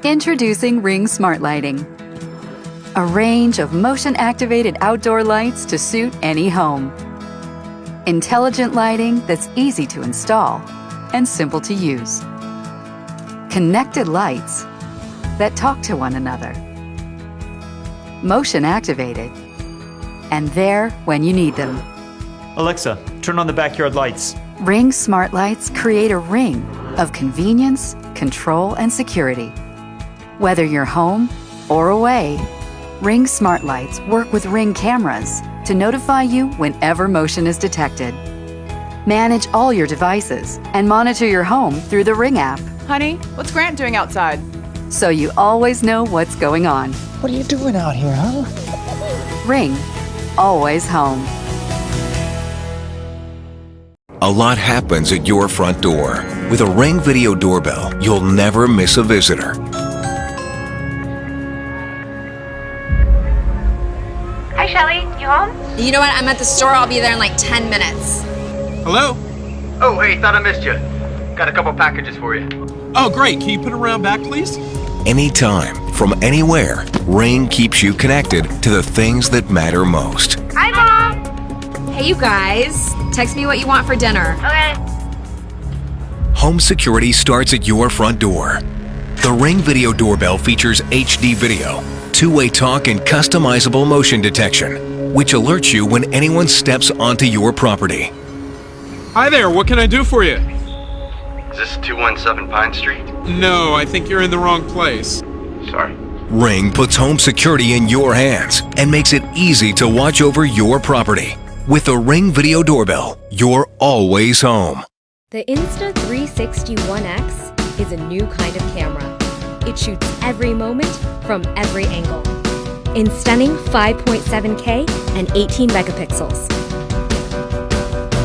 Introducing Ring Smart Lighting. A range of motion-activated outdoor lights to suit any home. Intelligent lighting that's easy to install and simple to use. Connected lights that talk to one another. Motion-activated and there when you need them. Alexa, turn on the backyard lights. Ring Smart Lights create a ring of convenience, control, and security. Whether you're home or away, Ring Smart Lights work with Ring cameras to notify you whenever motion is detected. Manage all your devices and monitor your home through the Ring app, Honey, what's Grant doing outside? so you always know what's going on. What are you doing out here, huh? Ring, always home. A lot happens at your front door. With a Ring Video Doorbell, you'll never miss a visitor. Hi, Shelly. You home? You know what? I'm at the store. I'll be there in like 10 minutes. Hello? Oh, hey, thought I missed you. Got a couple packages for you. Oh, great. Can you put it around back, please? Anytime, from anywhere, Ring keeps you connected to the things that matter most. Hi, Mom. Hey, you guys. Text me what you want for dinner. Okay. Home security starts at your front door. The Ring Video Doorbell features HD video, two-way talk, and customizable motion detection, which alerts you when anyone steps onto your property. Hi there. What can I do for you? Is this 217 Pine Street? No, I think you're in the wrong place. Sorry. Ring puts home security in your hands and makes it easy to watch over your property. With the Ring Video Doorbell, you're always home. The Insta360 One X is a new kind of camera. It shoots every moment from every angle in stunning 5.7K and 18 megapixels.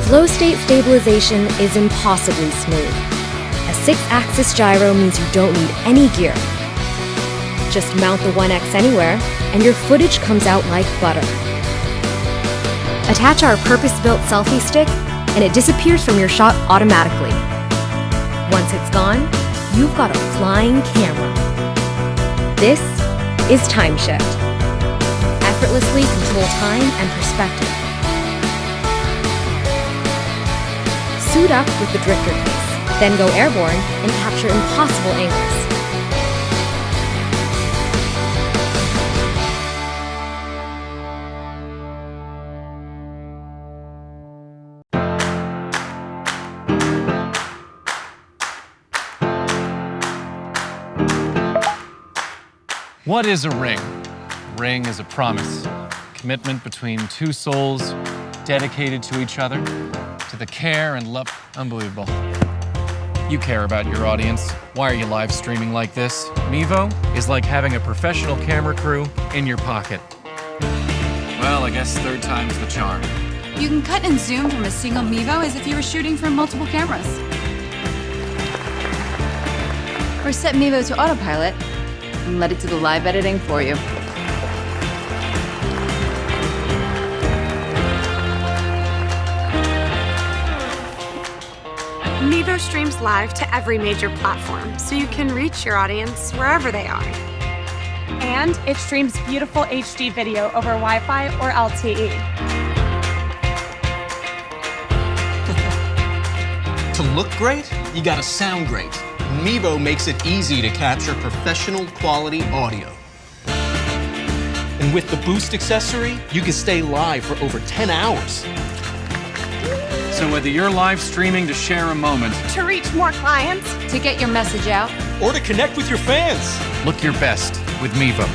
Flow state stabilization is impossibly smooth. A 6-axis gyro means you don't need any gear. Just mount the One X anywhere and your footage comes out like butter. Attach our purpose-built selfie stick and it disappears from your shot automatically. Once it's gone, you've got a flying camera. This is Time Shift. Effortlessly control time and perspective. Suit up with the drifter case, then go airborne and capture impossible angles. What is a ring? Ring is a promise, commitment between two souls dedicated to each other, to the care and love. Unbelievable. You care about your audience. Why are you live streaming like this? Mevo is like having a professional camera crew in your pocket. Well, I guess third time's the charm. You can cut and zoom from a single Mevo as if you were shooting from multiple cameras. Or set Mevo to autopilot and let it do the live editing for you. Mevo streams live to every major platform, so you can reach your audience wherever they are. And it streams beautiful HD video over Wi-Fi or LTE. To look great, you gotta sound great. Mevo makes it easy to capture professional quality audio. And with the Boost accessory, you can stay live for over 10 hours. So whether you're live streaming to share a moment, To reach more clients, To get your message out, Or to connect with your fans. look your best with Mevo.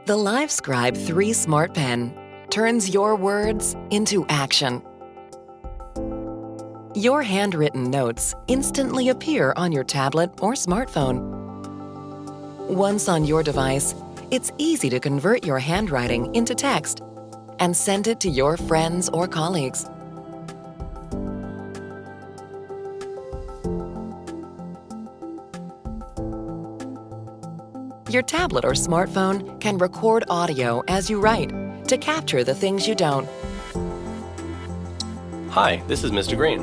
The Livescribe 3 Smart Pen turns your words into action. Your handwritten notes instantly appear on your tablet or smartphone. Once on your device, it's easy to convert your handwriting into text and send it to your friends or colleagues. Your tablet or smartphone can record audio as you write to capture the things you don't. Hi, this is Mr. Green.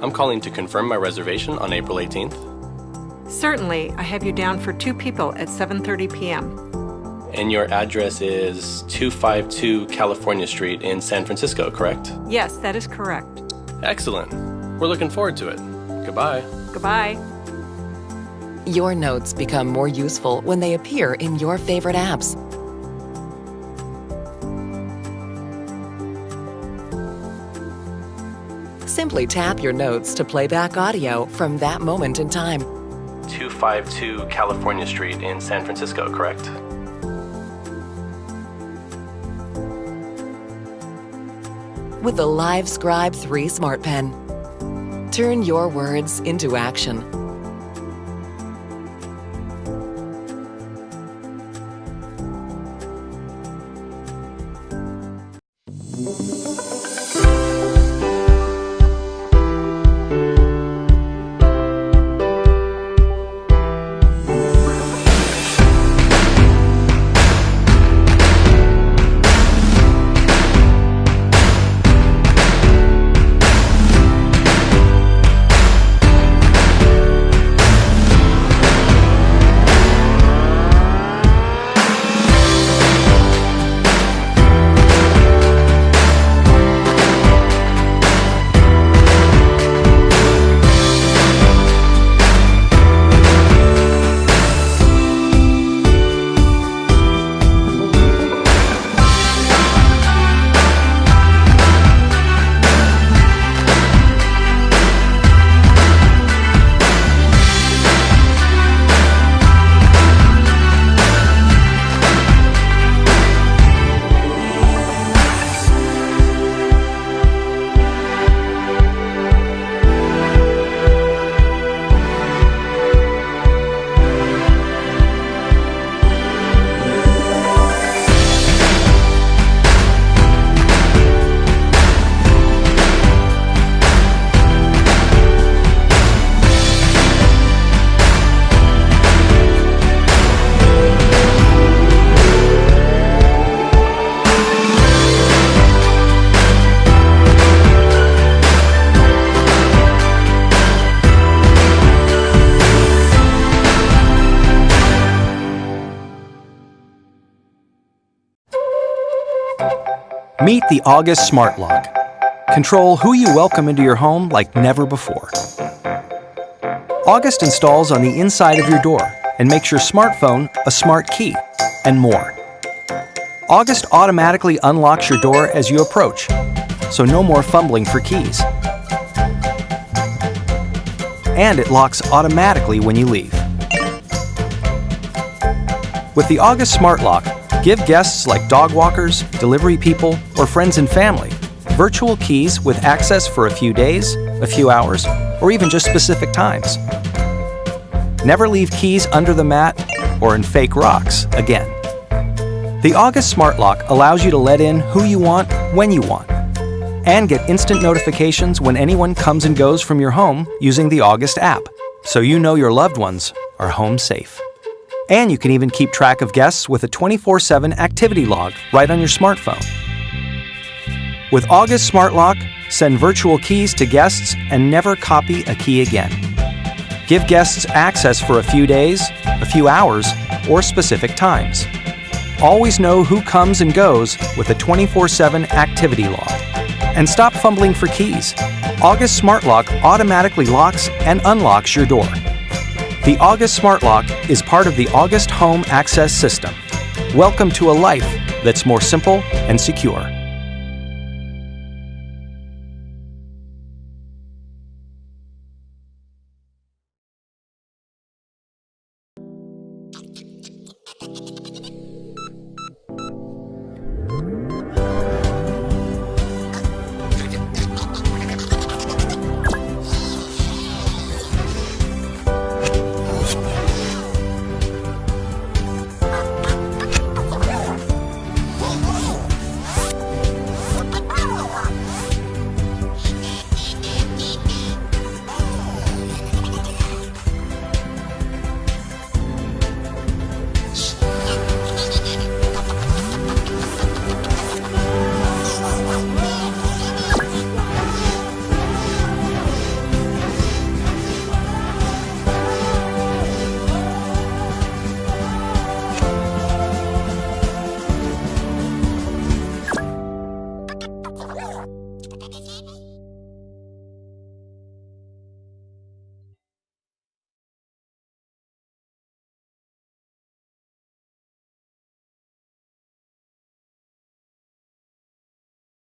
I'm calling to confirm my reservation on April 18th. Certainly, I have you down for 2 people at 7:30 p.m. And your address is 252 California Street in San Francisco, correct? Yes, that is correct. Excellent. We're looking forward to it. Goodbye. Goodbye. Your notes become more useful when they appear in your favorite apps. Simply tap your notes to play back audio from that moment in time. 252 California Street in San Francisco, correct? With the Livescribe 3 Smartpen, turn your words into action. Meet the August Smart Lock. Control who you welcome into your home like never before. August installs on the inside of your door and makes your smartphone a smart key, and more. August automatically unlocks your door as you approach, so no more fumbling for keys. And it locks automatically when you leave. With the August Smart Lock, give guests like dog walkers, delivery people, or friends and family virtual keys with access for a few days, a few hours, or even just specific times. Never leave keys under the mat or in fake rocks again. The August Smart Lock allows you to let in who you want when you want, and get instant notifications when anyone comes and goes from your home using the August app, so you know your loved ones are home safe. And you can even keep track of guests with a 24/7 activity log right on your smartphone. With August Smart Lock, send virtual keys to guests and never copy a key again. Give guests access for a few days, a few hours, or specific times. Always know who comes and goes with a 24/7 activity log. And stop fumbling for keys. August Smart Lock automatically locks and unlocks your door. The August Smart Lock is part of the August Home Access System. Welcome to a life that's more simple and secure.